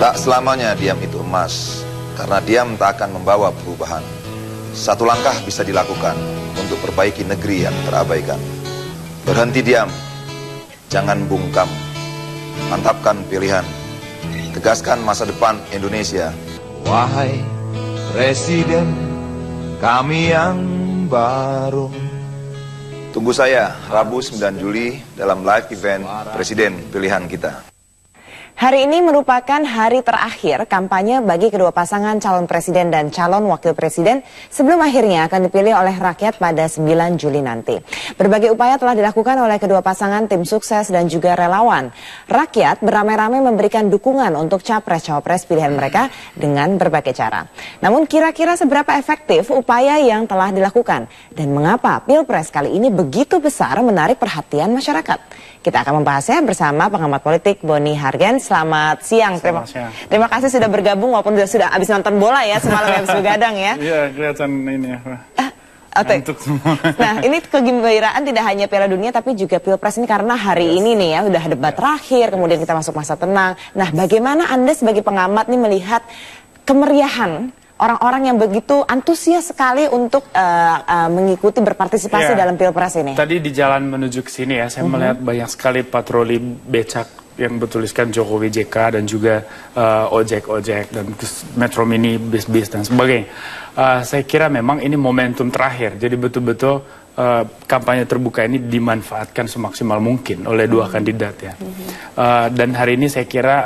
Tak selamanya diam itu emas, karena diam tak akan membawa perubahan. Satu langkah bisa dilakukan untuk perbaiki negeri yang terabaikan. Berhenti diam, jangan bungkam. Mantapkan pilihan, tegaskan masa depan Indonesia. Wahai Presiden kami yang baru. Tunggu saya Rabu 9 Juli dalam live event Presiden Pilihan Kita. Hari ini merupakan hari terakhir kampanye bagi kedua pasangan calon presiden dan calon wakil presiden sebelum akhirnya akan dipilih oleh rakyat pada 9 Juli nanti. Berbagai upaya telah dilakukan oleh kedua pasangan, tim sukses dan juga relawan. Rakyat beramai-ramai memberikan dukungan untuk capres-cawapres pilihan mereka dengan berbagai cara. Namun kira-kira seberapa efektif upaya yang telah dilakukan dan mengapa Pilpres kali ini begitu besar menarik perhatian masyarakat? Kita akan membahasnya bersama pengamat politik Boni Hargen. Selamat siang. Terima kasih sudah bergabung walaupun sudah habis nonton bola ya semalam habis begadang ya. Iya, kelihatan ini ya. Untuk semua. Nah, ini kegembiraan tidak hanya Piala Dunia tapi juga Pilpres ini karena hari ini nih ya udah debat terakhir, kemudian kita masuk masa tenang. Nah, bagaimana Anda sebagai pengamat nih melihat kemeriahan orang-orang yang begitu antusias sekali untuk mengikuti berpartisipasi dalam Pilpres ini? Tadi di jalan menuju ke sini ya, saya melihat banyak sekali patroli becak yang bertuliskan Jokowi JK dan juga ojek-ojek dan Metro Mini, bis-bis dan sebagainya. Saya kira memang ini momentum terakhir, jadi betul-betul kampanye terbuka ini dimanfaatkan semaksimal mungkin oleh dua kandidat ya. Dan hari ini saya kira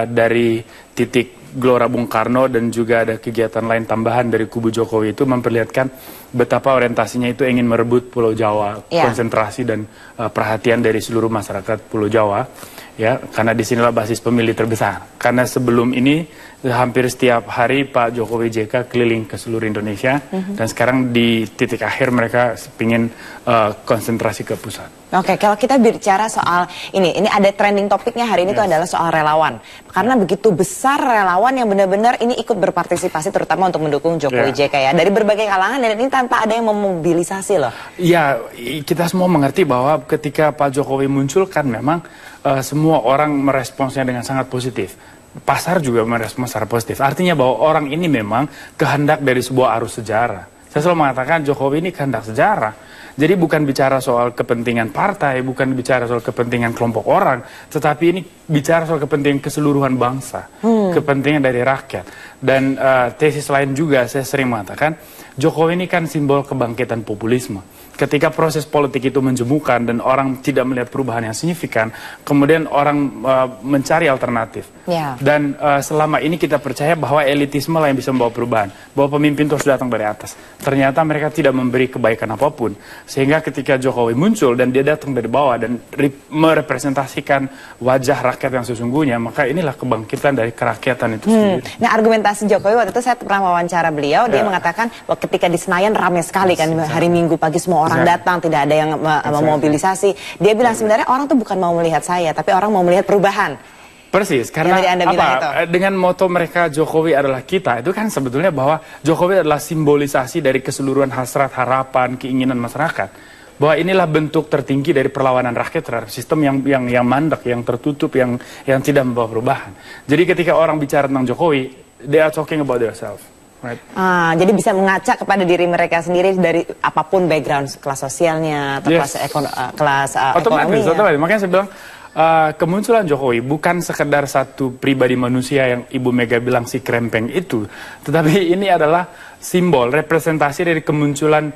dari titik Gelora Bung Karno dan juga ada kegiatan lain tambahan dari kubu Jokowi itu memperlihatkan betapa orientasinya itu ingin merebut Pulau Jawa, konsentrasi dan perhatian dari seluruh masyarakat Pulau Jawa, ya, karena disinilah basis pemilih terbesar. Karena sebelum ini hampir setiap hari Pak Jokowi JK keliling ke seluruh Indonesia dan sekarang di titik akhir mereka ingin konsentrasi ke pusat. Oke, kalau kita bicara soal ini ada trending topiknya hari ini itu adalah soal relawan. Karena begitu besar relawan yang benar-benar ini ikut berpartisipasi terutama untuk mendukung Jokowi JK ya. Dari berbagai kalangan dan ini tanpa ada yang memobilisasi loh. Ya, kita semua mengerti bahwa ketika Pak Jokowi muncul kan memang semua orang meresponsnya dengan sangat positif. Pasar juga merespons secara positif. Artinya bahwa orang ini memang kehendak dari sebuah arus sejarah. Saya selalu mengatakan Jokowi ini kehendak sejarah. Jadi bukan bicara soal kepentingan partai, bukan bicara soal kepentingan kelompok orang, tetapi ini bicara soal kepentingan keseluruhan bangsa, kepentingan dari rakyat. Dan tesis lain juga saya sering mengatakan, Jokowi ini kan simbol kebangkitan populisme. Ketika proses politik itu menjemukan dan orang tidak melihat perubahan yang signifikan, kemudian orang mencari alternatif. Dan selama ini kita percaya bahwa elitisme lah yang bisa membawa perubahan, bahwa pemimpin itu harus datang dari atas. Ternyata mereka tidak memberi kebaikan apapun. Sehingga ketika Jokowi muncul dan dia datang dari bawah dan merepresentasikan wajah rakyat yang sesungguhnya, maka inilah kebangkitan dari kerakyatan itu sendiri. Nah, argumentasi Jokowi waktu itu saya pernah wawancara beliau, dia mengatakan bahwa ketika di Senayan ramai sekali kan hari Minggu pagi semua orang datang, tidak ada yang memobilisasi. Dia bilang sebenarnya orang tuh bukan mau melihat saya, tapi orang mau melihat perubahan. Persis, karena dengan moto mereka Jokowi adalah kita, itu kan sebetulnya bahwa Jokowi adalah simbolisasi dari keseluruhan hasrat, harapan, keinginan masyarakat. Bahwa inilah bentuk tertinggi dari perlawanan rakyat terhadap sistem yang mandek, yang tertutup, yang tidak membawa perubahan. Jadi ketika orang bicara tentang Jokowi, they are talking about themselves. Right. Jadi bisa mengaca kepada diri mereka sendiri dari apapun background kelas sosialnya atau kelas ekonominya. Otomatis. Makanya saya bilang kemunculan Jokowi bukan sekedar satu pribadi manusia yang Ibu Mega bilang si krempeng itu, tetapi ini adalah simbol representasi dari kemunculan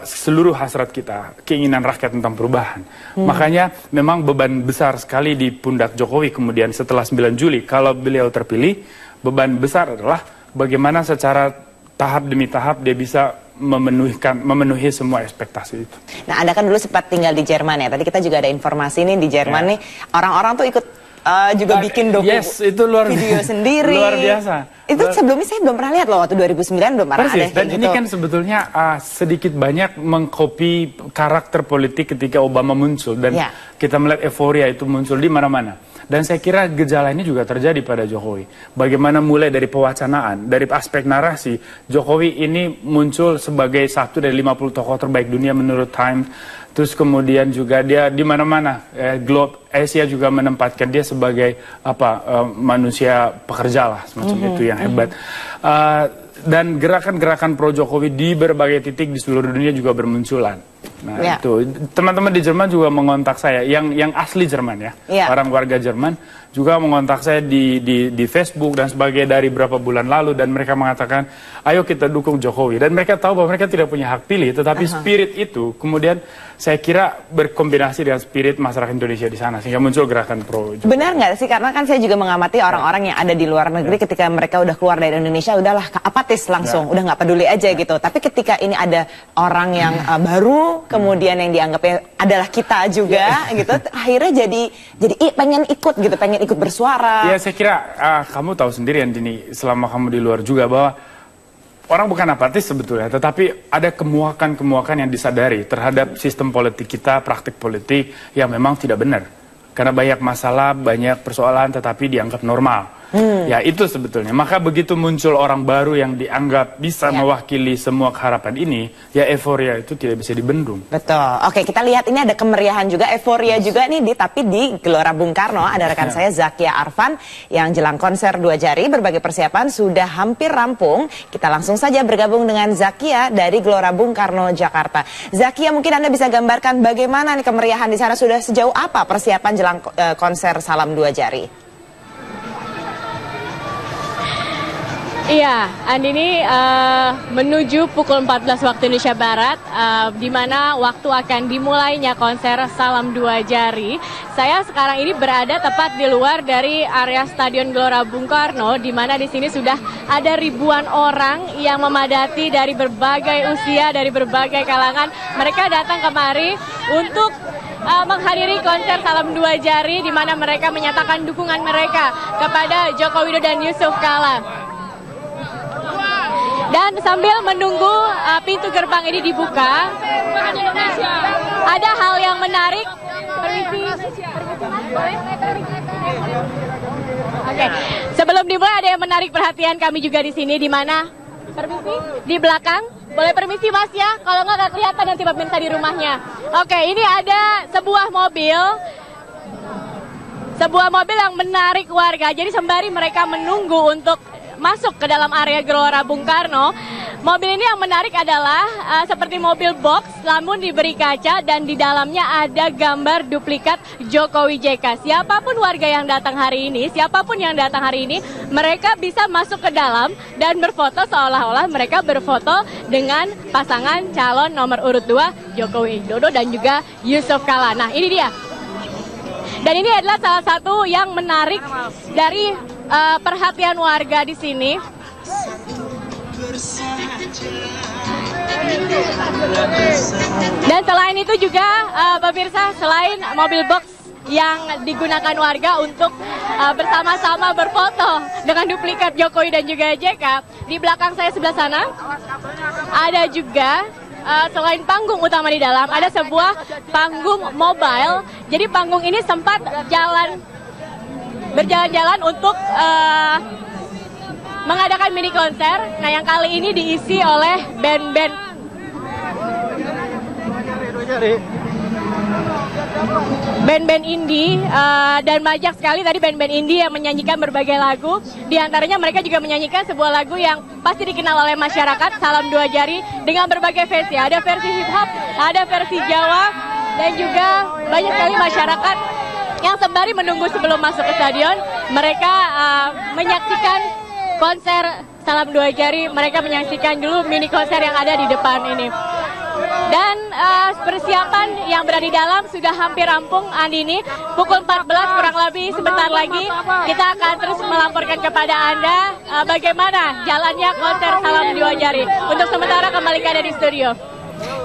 seluruh hasrat kita, keinginan rakyat tentang perubahan. Makanya memang beban besar sekali di pundak Jokowi kemudian setelah 9 Juli kalau beliau terpilih, beban besar adalah bagaimana secara tahap demi tahap dia bisa memenuhi semua ekspektasi itu. Nah, Anda kan dulu sempat tinggal di Jerman ya. Tadi kita juga ada informasi nih di Jerman nih orang-orang tuh ikut juga bikin itu video sendiri. Luar biasa. Itu sebelumnya saya belum pernah lihat loh, waktu 2009 belum pernah ada. Dan ini kan sebetulnya sedikit banyak mengkopi karakter politik ketika Obama muncul dan kita melihat euforia itu muncul di mana-mana. Dan saya kira gejala ini juga terjadi pada Jokowi. Bagaimana mulai dari pewacanaan, dari aspek narasi, Jokowi ini muncul sebagai satu dari 50 tokoh terbaik dunia menurut Time. Terus kemudian juga dia di mana-mana, Globe Asia juga menempatkan dia sebagai manusia pekerja lah, semacam itu yang hebat. Dan gerakan-gerakan pro Jokowi di berbagai titik di seluruh dunia juga bermunculan. Nah itu teman-teman di Jerman juga mengontak saya, yang asli Jerman ya, orang warga Jerman juga mengontak saya di Facebook dan sebagainya dari beberapa bulan lalu, dan mereka mengatakan ayo kita dukung Jokowi, dan mereka tahu bahwa mereka tidak punya hak pilih, tetapi spirit itu kemudian saya kira berkombinasi dengan spirit masyarakat Indonesia di sana sehingga muncul gerakan pro Jokowi. Benar nggak sih, karena kan saya juga mengamati orang-orang yang ada di luar negeri ketika mereka udah keluar dari Indonesia udahlah apatis langsung, udah nggak peduli aja gitu, tapi ketika ini ada orang yang baru kemudian yang dianggapnya adalah kita juga gitu, akhirnya jadi pengen ikut gitu, pengen ikut bersuara. Ya saya kira kamu tahu sendiri Andini, selama kamu di luar juga, bahwa orang bukan apatis sebetulnya, tetapi ada kemuakan-kemuakan yang disadari terhadap sistem politik kita, praktik politik yang memang tidak benar. Karena banyak masalah, banyak persoalan tetapi dianggap normal. Ya itu sebetulnya. Maka begitu muncul orang baru yang dianggap bisa mewakili semua harapan ini, ya euforia itu tidak bisa dibendung. Betul. Oke, kita lihat ini ada kemeriahan juga, euforia juga nih, tapi di Gelora Bung Karno ada rekan saya Zakia Arfan yang jelang konser Dua Jari, berbagai persiapan sudah hampir rampung. Kita langsung saja bergabung dengan Zakia dari Gelora Bung Karno, Jakarta. Zakia, mungkin Anda bisa gambarkan bagaimana nih kemeriahan di sana, sudah sejauh apa persiapan jelang konser Salam Dua Jari? Iya, Andini, menuju pukul 14 waktu Indonesia Barat, di mana waktu akan dimulainya konser Salam Dua Jari. Saya sekarang ini berada tepat di luar dari area Stadion Gelora Bung Karno, di mana di sini sudah ada ribuan orang yang memadati dari berbagai usia, dari berbagai kalangan. Mereka datang kemari untuk menghadiri konser Salam Dua Jari, di mana mereka menyatakan dukungan mereka kepada Joko Widodo dan Yusuf Kala. Dan sambil menunggu pintu gerbang ini dibuka, ada hal yang menarik. Oke, sebelum dimulai ada yang menarik perhatian kami juga di sini, di mana di belakang. Boleh permisi Mas ya, kalau nggak kelihatan nanti pemirsa di rumahnya. Oke, ini ada sebuah mobil yang menarik warga. Jadi sembari mereka menunggu untuk masuk ke dalam area Gelora Bung Karno, mobil ini yang menarik adalah seperti mobil box, namun diberi kaca dan di dalamnya ada gambar duplikat Jokowi JK. Siapapun warga yang datang hari ini, mereka bisa masuk ke dalam dan berfoto seolah-olah mereka berfoto dengan pasangan calon nomor urut 2 Jokowi Widodo dan juga Yusuf Kala. Nah, ini dia. Dan ini adalah salah satu yang menarik dari perhatian warga di sini. Dan selain itu juga pemirsa, selain mobil box yang digunakan warga untuk bersama-sama berfoto dengan duplikat Jokowi dan juga JK, di belakang saya sebelah sana ada juga selain panggung utama di dalam, ada sebuah panggung mobile. Jadi panggung ini sempat berjalan-jalan untuk mengadakan mini konser. Nah, yang kali ini diisi oleh band-band indie, dan banyak sekali tadi band-band indie yang menyanyikan berbagai lagu. Di antaranya mereka juga menyanyikan sebuah lagu yang pasti dikenal oleh masyarakat, Salam Dua Jari, dengan berbagai versi. Ada versi hip hop, ada versi Jawa, dan juga banyak sekali masyarakat yang sembari menunggu sebelum masuk ke stadion, mereka menyaksikan konser Salam Dua Jari. Mereka menyaksikan dulu mini konser yang ada di depan ini. Dan persiapan yang berada di dalam sudah hampir rampung, Andini. Pukul 14 kurang lebih sebentar lagi kita akan terus melaporkan kepada Anda bagaimana jalannya konser Salam Dua Jari. Untuk sementara kembali ke Anda di studio.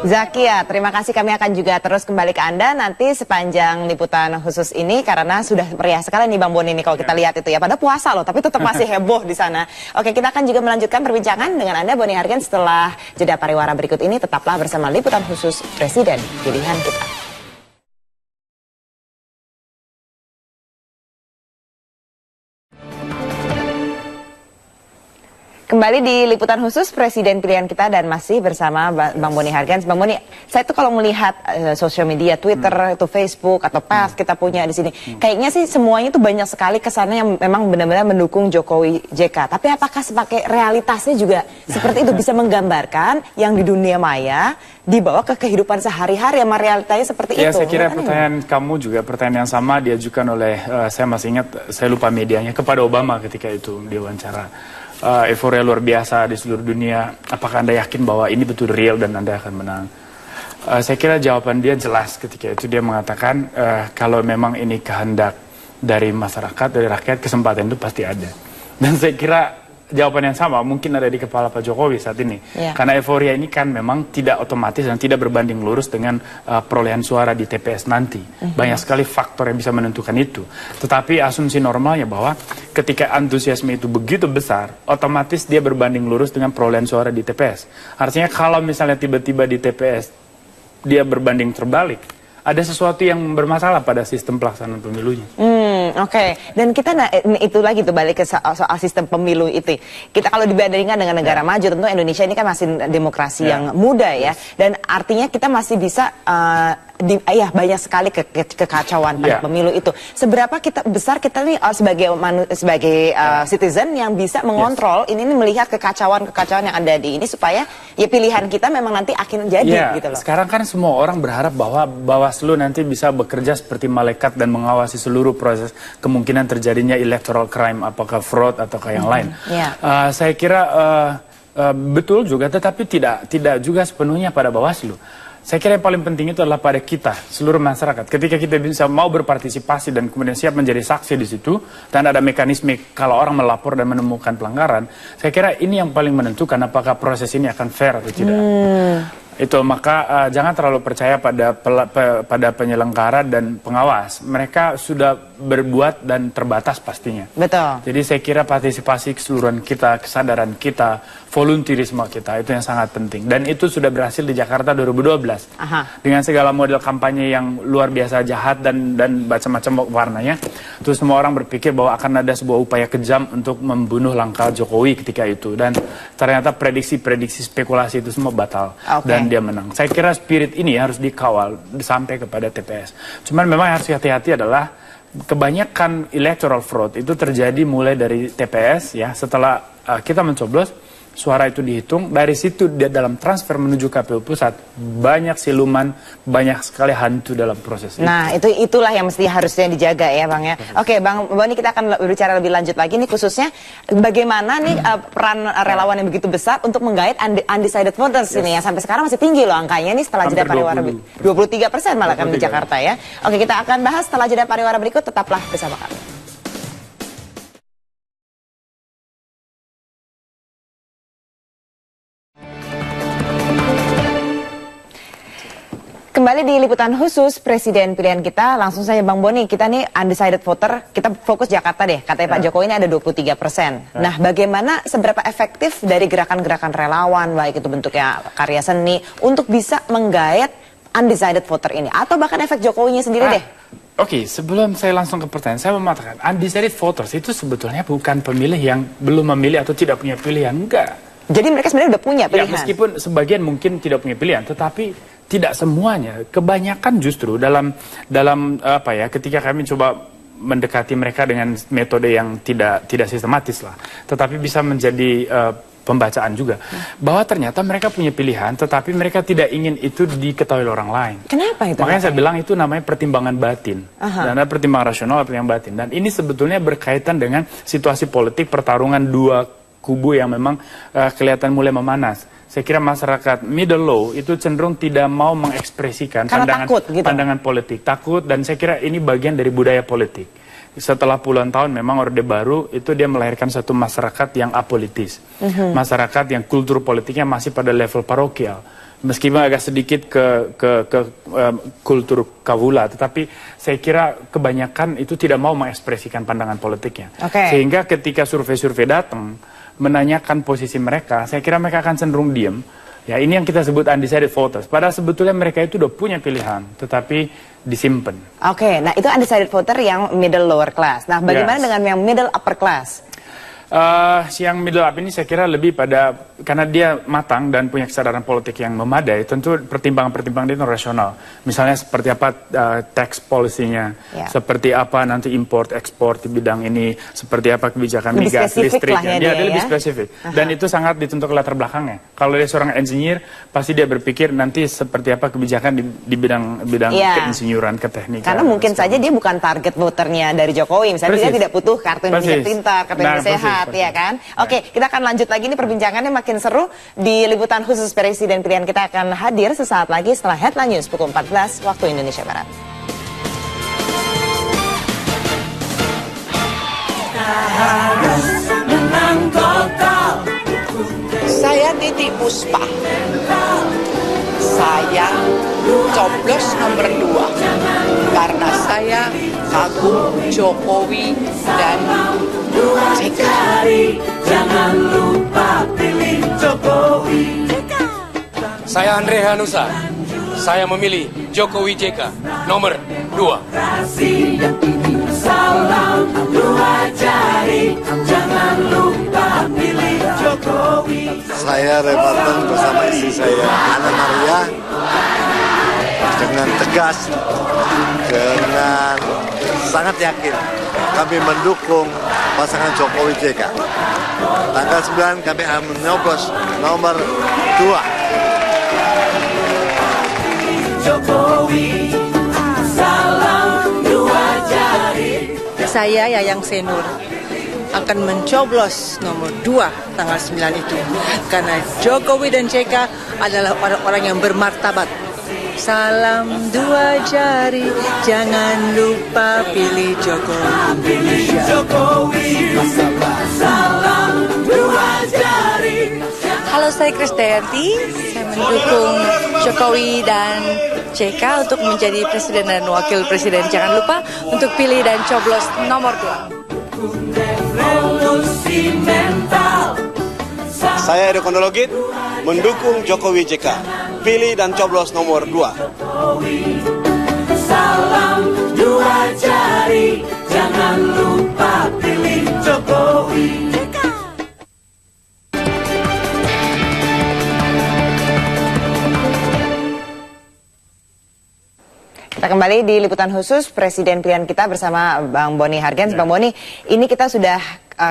Zakia, terima kasih, kami akan juga terus kembali ke Anda nanti sepanjang liputan khusus ini, karena sudah meriah sekali nih Bang Boni ini kalau kita lihat itu ya, pada puasa loh, tapi tetap masih heboh di sana. Oke, kita akan juga melanjutkan perbincangan dengan Anda, Boni Hargen, setelah jeda pariwara berikut ini. Tetaplah bersama liputan khusus Presiden Pilihan Kita. Kembali di liputan khusus Presiden Pilihan Kita dan masih bersama Bang Boni Hargens. Bang Boni, saya tuh kalau melihat sosial media, Twitter, itu Facebook atau Pers kita punya di sini, kayaknya sih semuanya tuh banyak sekali kesannya yang memang benar-benar mendukung Jokowi JK. Tapi apakah sebagai realitasnya juga seperti itu, bisa menggambarkan yang di dunia maya dibawa ke kehidupan sehari-hari sama realitanya seperti ya, itu? Saya kira pertanyaan kamu juga pertanyaan yang sama diajukan oleh saya masih ingat, saya lupa medianya, kepada Obama ketika itu diwawancara. Euforia luar biasa di seluruh dunia. Apakah Anda yakin bahwa ini betul real dan Anda akan menang? Saya kira jawaban dia jelas ketika itu. Dia mengatakan kalau memang ini kehendak dari masyarakat, dari rakyat, kesempatan itu pasti ada. Dan saya kira jawaban yang sama mungkin ada di kepala Pak Jokowi saat ini. Karena euforia ini kan memang tidak otomatis dan tidak berbanding lurus dengan perolehan suara di TPS nanti. Banyak sekali faktor yang bisa menentukan itu. Tetapi asumsi normalnya bahwa ketika antusiasme itu begitu besar, otomatis dia berbanding lurus dengan perolehan suara di TPS. Artinya kalau misalnya tiba-tiba di TPS dia berbanding terbalik, ada sesuatu yang bermasalah pada sistem pelaksanaan pemilunya. Oke. Dan kita itu lagi tuh balik ke soal sistem pemilu itu. Kita kalau dibandingkan dengan negara maju, tentu Indonesia ini kan masih demokrasi yang muda ya. Dan artinya kita masih bisa banyak sekali kekacauan pada pemilu itu. Seberapa besar kita nih sebagai citizen yang bisa mengontrol ini melihat kekacauan yang ada di ini supaya ya pilihan kita memang nanti akan jadi gitu loh. Sekarang kan semua orang berharap bahwa Bawaslu nanti bisa bekerja seperti malaikat dan mengawasi seluruh proses kemungkinan terjadinya electoral crime, apakah fraud ataukah yang lain. Saya kira betul juga, tetapi tidak juga sepenuhnya pada Bawaslu. Saya kira yang paling penting itu adalah pada kita, seluruh masyarakat. Ketika kita bisa mau berpartisipasi dan kemudian siap menjadi saksi di situ, dan ada mekanisme kalau orang melapor dan menemukan pelanggaran, saya kira ini yang paling menentukan apakah proses ini akan fair atau tidak. Itu maka jangan terlalu percaya pada penyelenggara dan pengawas. Mereka sudah berbuat dan terbatas pastinya. Betul. Jadi saya kira partisipasi keseluruhan kita, kesadaran kita, volunteerisme kita itu yang sangat penting. Dan itu sudah berhasil di Jakarta 2012. Dengan segala model kampanye yang luar biasa jahat dan macam-macam warnanya. Terus semua orang berpikir bahwa akan ada sebuah upaya kejam untuk membunuh langkah Jokowi ketika itu. Dan ternyata prediksi-prediksi spekulasi itu semua batal. Dan dia menang. Saya kira spirit ini harus dikawal sampai kepada TPS. Cuman memang harus hati-hati adalah kebanyakan electoral fraud itu terjadi mulai dari TPS ya, setelah kita mencoblos suara itu dihitung, dari situ dia dalam transfer menuju KPU pusat banyak siluman, banyak sekali hantu dalam proses itu. Nah, itulah yang mesti harusnya dijaga ya, Bang ya. Oke, Bang Boni, kita akan berbicara lebih lanjut lagi nih, khususnya bagaimana nih peran relawan yang begitu besar untuk menggait undecided voters ini yang sampai sekarang masih tinggi loh angkanya nih setelah jeda pariwara 23% malah kan di Jakarta ya. Oke, kita akan bahas setelah jeda pariwara berikut, tetaplah bersama kami. Kembali di liputan khusus Presiden Pilihan Kita, langsung saja Bang Boni, kita nih undecided voter, kita fokus Jakarta deh, katanya Pak Jokowi ini ada 23%. Nah, bagaimana, seberapa efektif dari gerakan-gerakan relawan, baik itu bentuknya karya seni, untuk bisa menggait undecided voter ini, atau bahkan efek Jokowinya sendiri deh? Oke, sebelum saya langsung ke pertanyaan, saya mau mengatakan undecided voters itu sebetulnya bukan pemilih yang belum memilih atau tidak punya pilihan, enggak. Jadi mereka sebenarnya udah punya pilihan? Ya, meskipun sebagian mungkin tidak punya pilihan, tetapi tidak semuanya. Kebanyakan justru dalam apa ya, ketika kami coba mendekati mereka dengan metode yang tidak sistematis lah, tetapi bisa menjadi pembacaan juga, bahwa ternyata mereka punya pilihan, tetapi mereka tidak ingin itu diketahui orang lain. Kenapa itu? Makanya saya bilang itu namanya pertimbangan batin. Dan ada pertimbangan rasional, pertimbangan batin. Dan ini sebetulnya berkaitan dengan situasi politik, pertarungan dua kubu yang memang kelihatan mulai memanas. Saya kira masyarakat middle low itu cenderung tidak mau mengekspresikan pandangan politik. Takut, dan saya kira ini bagian dari budaya politik. Setelah puluhan tahun memang Orde Baru itu dia melahirkan satu masyarakat yang apolitis. Masyarakat yang kultur politiknya masih pada level parokial. Meskipun agak sedikit ke kultur kawula, tetapi saya kira kebanyakan itu tidak mau mengekspresikan pandangan politiknya. Sehingga ketika survei-survei datang menanyakan posisi mereka, saya kira mereka akan cenderung diam. Ya, ini yang kita sebut undecided voters. Padahal sebetulnya mereka itu udah punya pilihan, tetapi disimpan. Oke, nah itu undecided voter yang middle lower class. Nah, bagaimana dengan yang middle upper class? Yang middle up ini saya kira lebih pada karena dia matang dan punya kesadaran politik yang memadai, tentu pertimbangan-pertimbangan dia itu rasional. Misalnya seperti apa tax policy-nya, seperti apa nanti import ekspor di bidang ini, seperti apa kebijakan migas listriknya. Dia lebih spesifik. Dan itu sangat ditentukan latar belakangnya. Kalau dia seorang engineer, pasti dia berpikir nanti seperti apa kebijakan di bidang keinsinyuran, keteknikan. Karena mungkin saja dia bukan target voternya dari Jokowi, misalnya dia tidak butuh kartu Indonesia Pintar, kartu Indonesia Sehat, ya kan? Oke, kita akan lanjut lagi nih perbincangannya makin seru di liputan khusus Presiden Pilihan. Kita akan hadir sesaat lagi setelah Headline News pukul 14 waktu Indonesia Barat. Saya Titi Puspa. Saya coblos nomor 2 karena saya kagum Jokowi dan JK. Jangan lupa pilih Jokowi. Saya Andre Hanusa. Saya memilih Jokowi JK nomor 2. Salam 2 jari. Jangan lupa pilih Jokowi. Saya Reparton bersama istri saya Ana Maria dengan tegas, dengan sangat yakin kami mendukung pasangan Jokowi JK. Tanggal 9 kami akan menyoblos nomor 2. Jokowi, salam 2 jari. Saya Yayang Senur akan mencoblos nomor 2 tanggal 9 itu karena Jokowi dan JK adalah orang-orang yang bermartabat. Salam 2 jari, jangan lupa pilih Jokowi. Pilih Jokowi, salam 2 jari. Halo, saya Krisdayanti. Saya mendukung Jokowi dan JK untuk menjadi presiden dan wakil presiden. Jangan lupa untuk pilih dan coblos nomor 2. Revolusi mental. Saya Edo Kondologit mendukung Jokowi JK. Pilih dan coblos nomor 2. Salam 2 jari. Jangan lupa pilih Jokowi. Kita kembali di liputan khusus Presiden Pilihan kita bersama Bang Boni Hargens. Bang Boni, ini kita sudah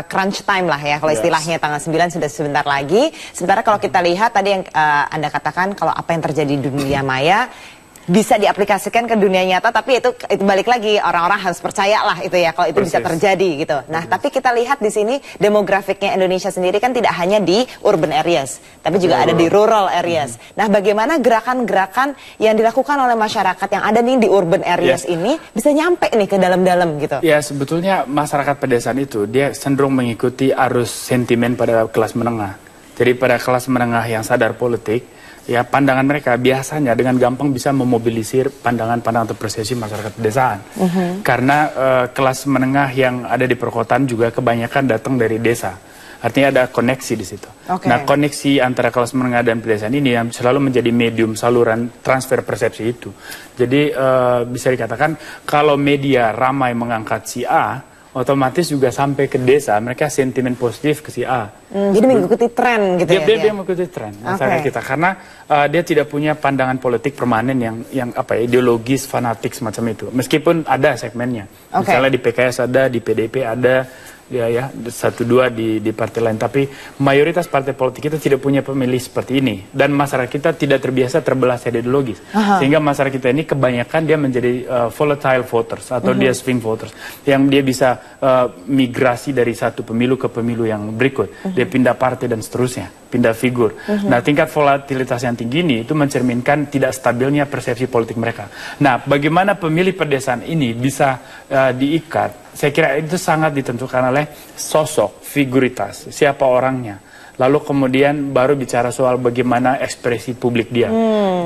crunch time lah ya, kalau istilahnya tanggal 9 sudah sebentar lagi. Sementara kalau kita lihat tadi yang Anda katakan kalau apa yang terjadi di dunia maya bisa diaplikasikan ke dunia nyata, tapi itu balik lagi orang-orang harus percaya lah itu ya kalau itu bisa terjadi gitu. Nah, tapi kita lihat di sini demografiknya Indonesia sendiri kan tidak hanya di urban areas, tapi juga ada di rural areas. Nah, bagaimana gerakan-gerakan yang dilakukan oleh masyarakat yang ada nih di urban areas ini bisa nyampe nih ke dalam-dalam gitu? Ya, sebetulnya masyarakat pedesaan itu dia cenderung mengikuti arus sentimen pada kelas menengah. Jadi pada kelas menengah yang sadar politik, ya pandangan mereka biasanya dengan gampang bisa memobilisir pandangan-pandangan atau persepsi masyarakat pedesaan. Karena kelas menengah yang ada di perkotaan juga kebanyakan datang dari desa. Artinya ada koneksi di situ. Nah, koneksi antara kelas menengah dan pedesaan ini yang selalu menjadi medium saluran transfer persepsi itu. Jadi bisa dikatakan kalau media ramai mengangkat si A, otomatis juga sampai ke desa, mereka sentimen positif ke si A. Jadi mengikuti tren gitu ya? Dia mengikuti tren masyarakat kita, karena dia tidak punya pandangan politik permanen yang ideologis, fanatik semacam itu. Meskipun ada segmennya, misalnya di PKS ada, di PDP ada, ya 1-2 di partai lain. Tapi mayoritas partai politik kita tidak punya pemilih seperti ini. Dan masyarakat kita tidak terbiasa terbelah secara ideologis. Sehingga masyarakat kita ini kebanyakan dia menjadi volatile voters atau dia swing voters. Yang dia bisa migrasi dari satu pemilu ke pemilu yang berikut. Dia pindah partai dan seterusnya, pindah figur. Nah, tingkat volatilitas yang tinggi ini itu mencerminkan tidak stabilnya persepsi politik mereka. Nah, bagaimana pemilih pedesaan ini bisa diikat? Saya kira itu sangat ditentukan oleh sosok, figuritas, siapa orangnya. Lalu kemudian baru bicara soal bagaimana ekspresi publik dia,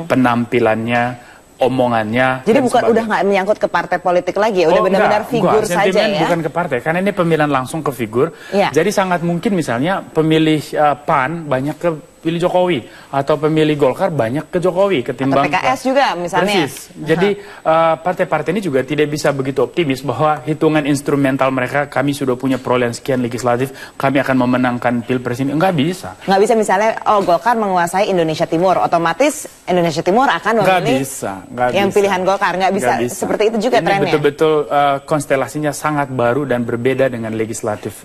penampilannya, omongannya. Jadi udah nggak menyangkut ke partai politik lagi ya, udah benar-benar figur saja ya? Bukan ke partai, karena ini pemilihan langsung ke figur. Jadi sangat mungkin misalnya pemilih PAN banyak ke pilih Jokowi, atau pemilih Golkar banyak ke Jokowi ketimbang atau PKS juga misalnya. Persis. Jadi partai-partai ini juga tidak bisa begitu optimis bahwa hitungan instrumental mereka, kami sudah punya perolehan sekian legislatif, kami akan memenangkan pilpres ini. Enggak bisa. Nggak bisa misalnya, oh Golkar menguasai Indonesia Timur, otomatis Indonesia Timur akan memilih yang pilihan Golkar. Nggak bisa seperti itu juga trennya. Ini betul-betul konstelasinya sangat baru dan berbeda dengan legislatif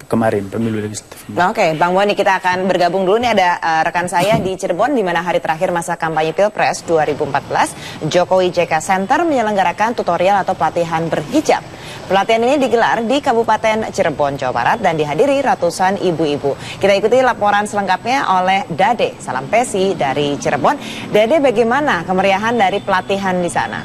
kemarin, pemilu legislatif. Nah, oke, Bang Boni, kita akan bergabung dulu. Ini ada rekan saya di Cirebon, di mana hari terakhir masa kampanye Pilpres 2014, Jokowi JK Center menyelenggarakan tutorial atau pelatihan berhijab. Pelatihan ini digelar di Kabupaten Cirebon, Jawa Barat, dan dihadiri ratusan ibu-ibu. Kita ikuti laporan selengkapnya oleh Dade Salampesi dari Cirebon. Dade, bagaimana kemeriahan dari pelatihan di sana?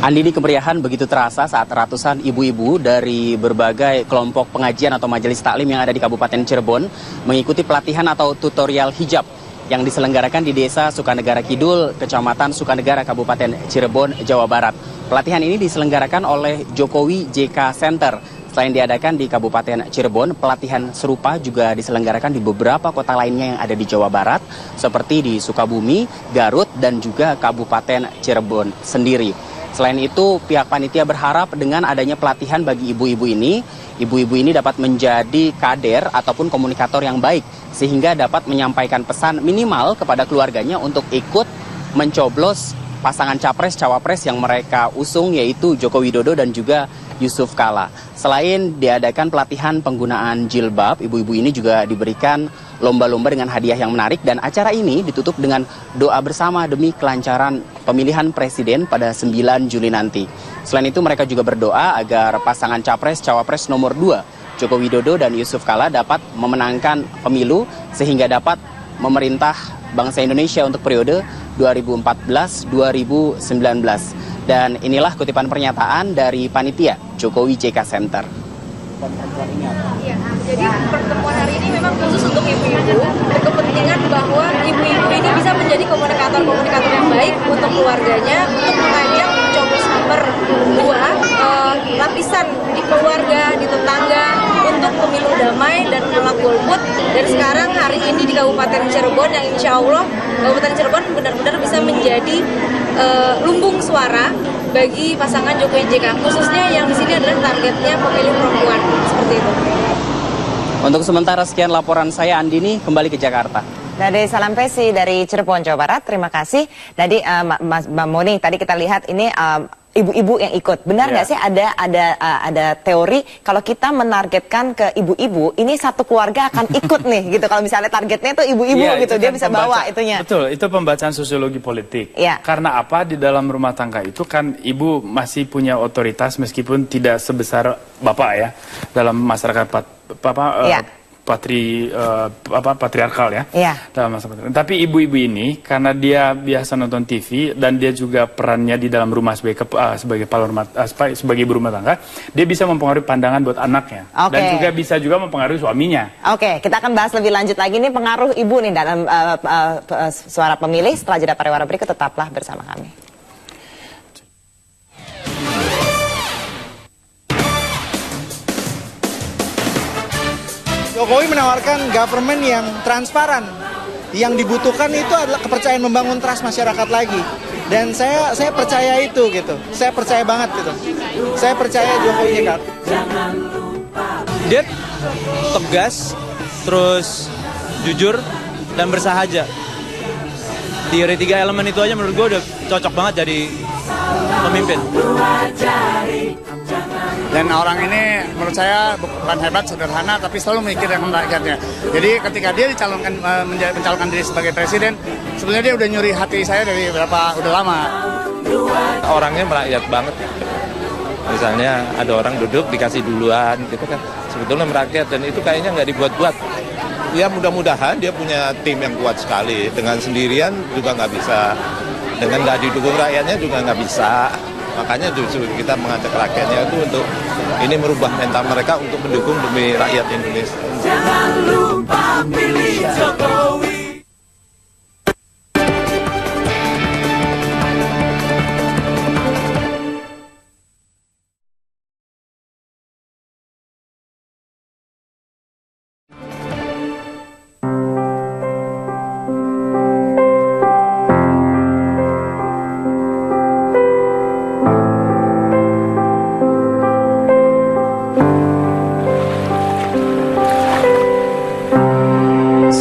Andini, kemeriahan begitu terasa saat ratusan ibu-ibu dari berbagai kelompok pengajian atau majelis taklim yang ada di Kabupaten Cirebon mengikuti pelatihan atau tutorial hijab yang diselenggarakan di Desa Sukanegara Kidul, Kecamatan Sukanegara, Kabupaten Cirebon, Jawa Barat. Pelatihan ini diselenggarakan oleh Jokowi JK Center. Selain diadakan di Kabupaten Cirebon, pelatihan serupa juga diselenggarakan di beberapa kota lainnya yang ada di Jawa Barat, seperti di Sukabumi, Garut, dan juga Kabupaten Cirebon sendiri. Selain itu, pihak panitia berharap dengan adanya pelatihan bagi ibu-ibu ini dapat menjadi kader ataupun komunikator yang baik, sehingga dapat menyampaikan pesan minimal kepada keluarganya untuk ikut mencoblos pasangan capres-cawapres yang mereka usung, yaitu Joko Widodo dan juga Yusuf Kala. Selain diadakan pelatihan penggunaan jilbab, ibu-ibu ini juga diberikan lomba-lomba dengan hadiah yang menarik, dan acara ini ditutup dengan doa bersama demi kelancaran pemilihan presiden pada 9 Juli nanti. Selain itu, mereka juga berdoa agar pasangan capres-cawapres nomor 2, Joko Widodo dan Yusuf Kala, dapat memenangkan pemilu sehingga dapat memerintah bangsa Indonesia untuk periode 2014-2019. Dan inilah kutipan pernyataan dari panitia Jokowi JK Center. Ya, jadi pertemuan hari ini memang khusus untuk ibu-ibu, berkepentingan bahwa ibu-ibu ini bisa menjadi komunikator yang baik untuk keluarganya, untuk mengajak coblos nomor 2, lapisan di keluarga, di tetangga, untuk pemilu damai dan menolak golput. Dan sekarang hari ini di Kabupaten Cirebon, yang insya Allah Kabupaten Cirebon benar-benar bisa menjadi lumbung suara bagi pasangan Jokowi JK, khususnya yang di sini adalah targetnya pemilih perempuan, seperti itu. Untuk sementara sekian laporan saya, Andini, kembali ke Jakarta. Dade Salampesi dari Cirebon, Jawa Barat, terima kasih. Tadi Mas Bamboni, tadi kita lihat ini ibu-ibu yang ikut. Benar nggak sih ada teori kalau kita menargetkan ke ibu-ibu, ini satu keluarga akan ikut nih gitu. Kalau misalnya targetnya itu ibu-ibu gitu, dia bisa bawa itunya. Betul, itu pembacaan sosiologi politik. Karena apa? Di dalam rumah tangga itu kan ibu masih punya otoritas meskipun tidak sebesar bapak ya dalam masyarakat patriarkal ya. Dalam masa patriarkal. Tapi ibu-ibu ini karena dia biasa nonton TV dan dia juga perannya di dalam rumah sebagai ibu rumah tangga, dia bisa mempengaruhi pandangan buat anaknya dan juga bisa juga mempengaruhi suaminya. Oke, kita akan bahas lebih lanjut lagi nih pengaruh ibu nih dalam suara pemilih setelah jeda pariwara berikut. Tetaplah bersama kami. Jokowi menawarkan government yang transparan. Yang dibutuhkan itu adalah kepercayaan, membangun trust masyarakat lagi. Dan saya percaya itu gitu. Saya percaya banget gitu. Saya percaya Jokowi JK. Dia tegas, terus jujur dan bersahaja. Di 3 elemen itu aja menurut gue udah cocok banget jadi pemimpin. Dan orang ini menurut saya bukan hebat, sederhana, tapi selalu memikirkan rakyatnya. Jadi ketika dia mencalonkan diri sebagai presiden, sebenarnya dia udah nyuri hati saya dari udah lama. Orangnya merakyat banget. Misalnya ada orang duduk dikasih duluan gitu kan. Sebetulnya merakyat, dan itu kayaknya nggak dibuat-buat. Ya mudah-mudahan dia punya tim yang kuat sekali. Dengan sendirian juga nggak bisa. Dengan nggak didukung rakyatnya juga nggak bisa. Makanya justru kita mengajak rakyatnya itu untuk ini merubah mental mereka untuk mendukung demi rakyat Indonesia. Jangan lupa pilih Jokowi.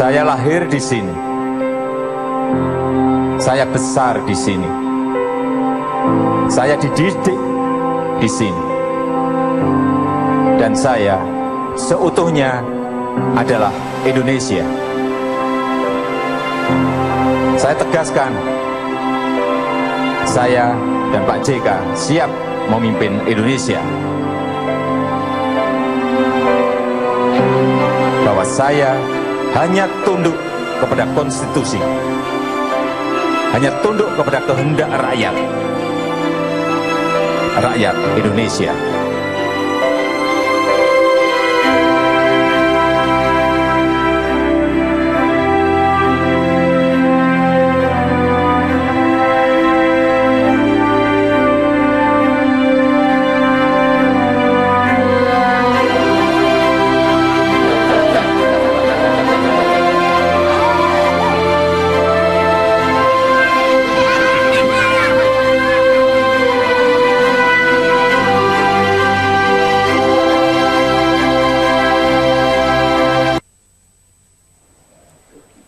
Saya lahir di sini. Saya besar di sini. Saya dididik di sini. Dan saya seutuhnya adalah Indonesia. Saya tegaskan, saya dan Pak JK siap memimpin Indonesia. Bahwa saya hanya tunduk kepada konstitusi, hanya tunduk kepada kehendak rakyat Indonesia.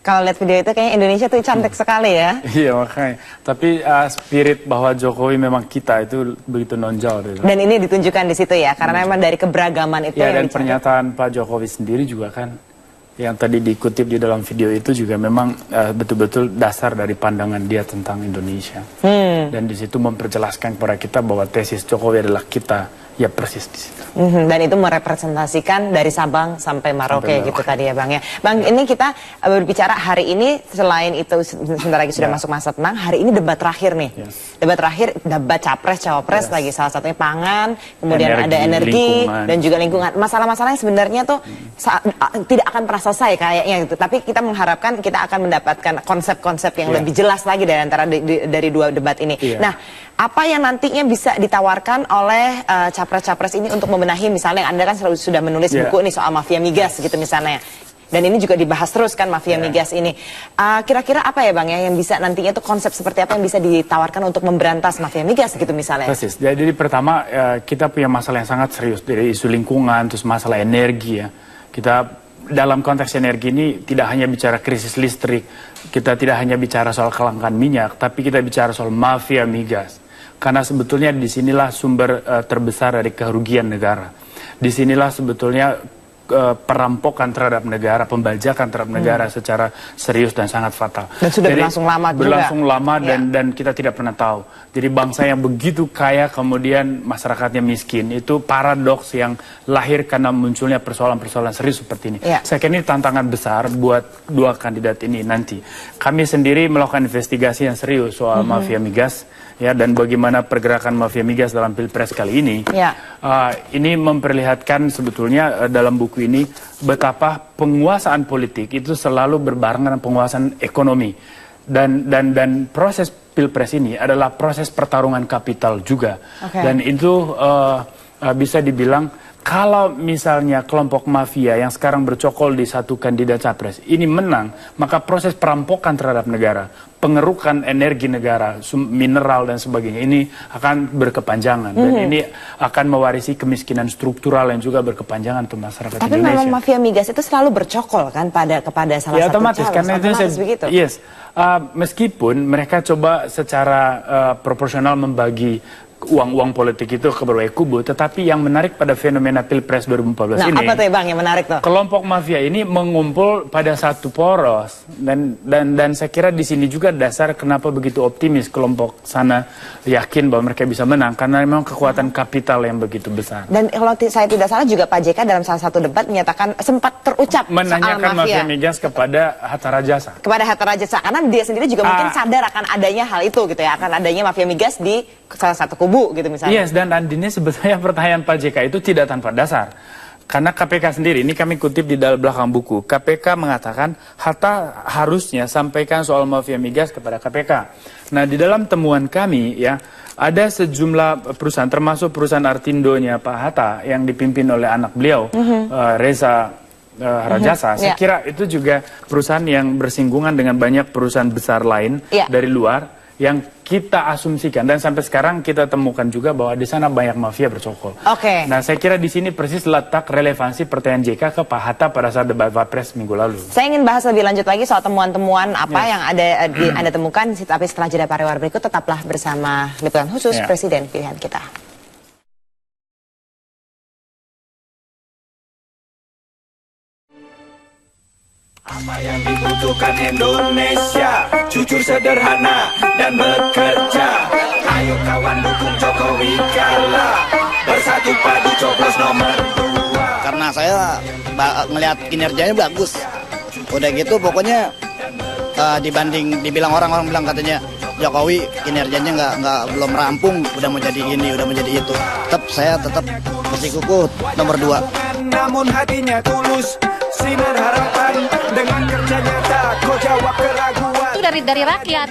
Kalau lihat video itu kayaknya Indonesia tuh cantik sekali ya. Iya makanya. Tapi spirit bahwa Jokowi memang kita itu begitu nonjol. Gitu. Dan ini ditunjukkan di situ ya, karena memang dari keberagaman itu ya, yang dan pernyataan Pak Jokowi sendiri juga kan, yang tadi dikutip di dalam video itu juga memang betul-betul dasar dari pandangan dia tentang Indonesia. Dan di situ memperjelaskan kepada kita bahwa tesis Jokowi adalah kita, ya persis di situ. Dan itu merepresentasikan dari Sabang sampai Merauke gitu tadi ya Bang ya. Bang, ini kita berbicara hari ini, selain itu sebentar lagi sudah masuk masa tenang, hari ini debat terakhir nih. Debat terakhir, debat capres, cawapres lagi, salah satunya pangan, kemudian ada energi, dan juga lingkungan. Masalah-masalah yang sebenarnya tuh tidak akan pernah selesai kayaknya gitu. Tapi kita mengharapkan kita akan mendapatkan konsep-konsep yang lebih jelas lagi dari antara dari dua debat ini. Nah, apa yang nantinya bisa ditawarkan oleh capres-capres ini untuk membenahi, misalnya Anda kan selalu sudah menulis buku nih soal mafia migas gitu misalnya. Dan ini juga dibahas terus kan mafia migas ini. Kira-kira apa ya Bang ya yang bisa nantinya tuh konsep seperti apa yang bisa ditawarkan untuk memberantas mafia migas gitu misalnya? Persis. Jadi pertama kita punya masalah yang sangat serius dari isu lingkungan, terus masalah energi ya. Kita dalam konteks energi ini tidak hanya bicara krisis listrik, kita tidak hanya bicara soal kelangkaan minyak, tapi kita bicara soal mafia migas. Karena sebetulnya disinilah sumber terbesar dari kerugian negara. Disinilah sebetulnya perampokan terhadap negara, pembajakan terhadap negara secara serius dan sangat fatal. Dan sudah berlangsung lama juga. Berlangsung lama dan kita tidak pernah tahu. Jadi bangsa yang begitu kaya kemudian masyarakatnya miskin, itu paradoks yang lahir karena munculnya persoalan-persoalan serius seperti ini. Saya kira ini tantangan besar buat dua kandidat ini nanti. Kami sendiri melakukan investigasi yang serius soal mafia migas. Ya, dan bagaimana pergerakan mafia migas dalam Pilpres kali ini, ini memperlihatkan sebetulnya dalam buku ini betapa penguasaan politik itu selalu berbarengan dengan penguasaan ekonomi, dan proses Pilpres ini adalah proses pertarungan kapital juga, dan itu bisa dibilang kalau misalnya kelompok mafia yang sekarang bercokol di satu kandidat capres ini menang, maka proses perampokan terhadap negara, pengerukan energi negara, mineral dan sebagainya ini akan berkepanjangan. Dan ini akan mewarisi kemiskinan struktural yang juga berkepanjangan untuk masyarakat Indonesia. Tapi memang mafia migas itu selalu bercokol kan kepada salah satu otomatis, calon. Karena otomatis begitu. Yes. Meskipun mereka coba secara proporsional membagi uang-uang politik itu ke berbagai kubu, tetapi yang menarik pada fenomena Pilpres 2014 ini, apa tuh Bang yang menarik tuh? Kelompok mafia ini mengumpul pada satu poros, dan saya kira di sini juga dasar kenapa begitu optimis kelompok sana yakin bahwa mereka bisa menang, karena memang kekuatan kapital yang begitu besar. Dan kalau saya tidak salah juga Pak JK dalam salah satu debat menyatakan sempat terucap menanyakan soal mafia migas kepada Hatta Rajasa. Kepada Hatta Rajasa, karena dia sendiri juga mungkin sadar akan adanya hal itu gitu ya, akan adanya mafia migas di salah satu kubu gitu misalnya. Yes, dan ini sebetulnya pertanyaan Pak JK itu tidak tanpa dasar. Karena KPK sendiri, ini kami kutip di dalam belakang buku, KPK mengatakan Hatta harusnya sampaikan soal mafia migas kepada KPK. Nah, di dalam temuan kami ya, ada sejumlah perusahaan, termasuk perusahaan Artindo-nya Pak Hatta yang dipimpin oleh anak beliau, Reza Rajasa. Saya kira itu juga perusahaan yang bersinggungan dengan banyak perusahaan besar lain dari luar yang kita asumsikan dan sampai sekarang kita temukan juga bahwa di sana banyak mafia bercokol. Oke. Nah, saya kira di sini persis letak relevansi pertanyaan JK ke Pak Hatta pada saat debat Wapres minggu lalu. Saya ingin bahas lebih lanjut lagi soal temuan-temuan apa yang ada Anda temukan, tapi setelah jeda pariwara berikut tetaplah bersama liputan khusus Presiden Pilihan Kita. Apa yang dibutuhkan Indonesia, jujur, sederhana, dan bekerja. Ayo kawan dukung Jokowi kalah, bersatu padu coblos nomor 2. Karena saya ngelihat kinerjanya bagus. Udah gitu pokoknya dibilang orang bilang katanya Jokowi kinerjanya belum rampung, udah mau jadi ini, udah mau jadi itu. Saya tetap bersikukuh nomor 2. Namun hatinya tulus, sinar harapan dengan kerja nyata, kau jawab keraguan. Itu dari rakyat.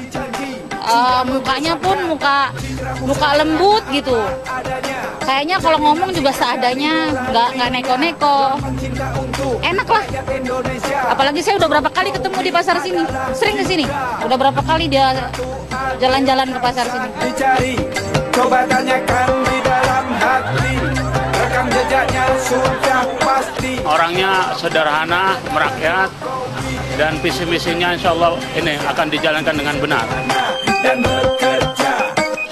Mukanya pun muka lembut gitu. Kayaknya kalau ngomong juga seadanya, nggak neko-neko. Enak lah. Apalagi saya udah berapa kali ketemu di pasar sini, sering ke sini. Udah berapa kali dia jalan-jalan ke pasar sini. Dicari, coba tanyakan di dalam hati. Rekam jejaknya sudah pasti. Orangnya sederhana, merakyat, dan visi misinya insya Allah ini akan dijalankan dengan benar. Dan bekerja,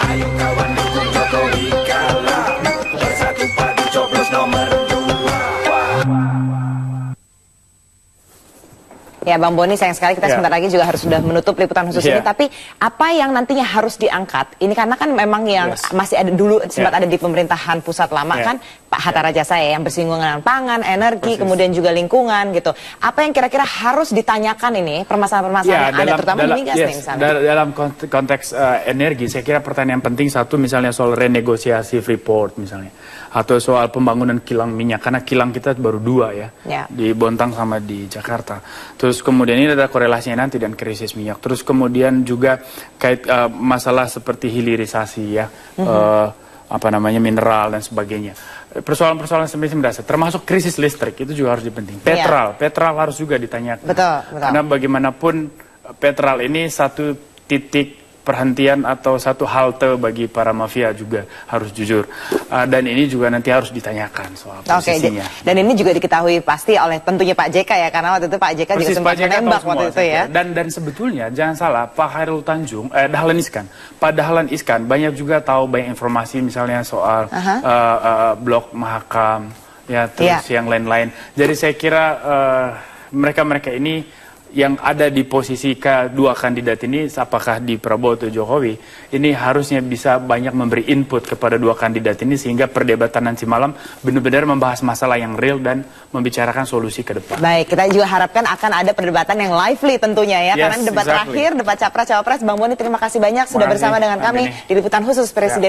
ayo kawan dukung Jokowi kalah, bersatu padu coblos nomor 2. Ya Bang Boni, sayang sekali kita sebentar lagi juga harus sudah menutup liputan khusus ini. Tapi apa yang nantinya harus diangkat? Ini karena kan memang yang masih ada dulu sempat ada di pemerintahan pusat lama kan Pak Hatta Rajasa yang bersinggungan dengan pangan, energi, kemudian juga lingkungan gitu. Apa yang kira-kira harus ditanyakan ini permasalahan-permasalahan yang ada terutama di migas nih misalnya? Dalam konteks energi, saya kira pertanyaan penting satu misalnya soal renegosiasi Freeport misalnya, atau soal pembangunan kilang minyak karena kilang kita baru 2 di Bontang sama di Jakarta. Terus kemudian ini ada korelasinya nanti dan krisis minyak. Terus kemudian juga kait masalah seperti hilirisasi mineral dan sebagainya. Persoalan-persoalan seperti ini mendasar, termasuk krisis listrik itu juga harus dipenting. Petral harus juga ditanyakan. Betul. Karena bagaimanapun petral ini satu titik perhentian atau satu halte bagi para mafia juga harus jujur. Dan ini juga nanti harus ditanyakan soal posisinya. Dan ini juga diketahui pasti oleh tentunya Pak JK ya, karena waktu itu Pak JK juga sempat menembak waktu itu ya. Dan sebetulnya jangan salah, Pak Hairul Tanjung, Pak Dahlan Iskan banyak juga tahu banyak informasi misalnya soal blok Mahakam, terus yang lain-lain. Jadi saya kira mereka-mereka ini yang ada di posisi kedua kandidat ini, apakah di Prabowo atau Jokowi, ini harusnya bisa banyak memberi input kepada dua kandidat ini sehingga perdebatan nanti malam benar-benar membahas masalah yang real dan membicarakan solusi ke depan. Baik, kita juga harapkan akan ada perdebatan yang lively tentunya ya, karena debat terakhir, debat Capres-Cawapres. Bang Boni, terima kasih banyak sudah bersama dengan kami di liputan khusus Presiden.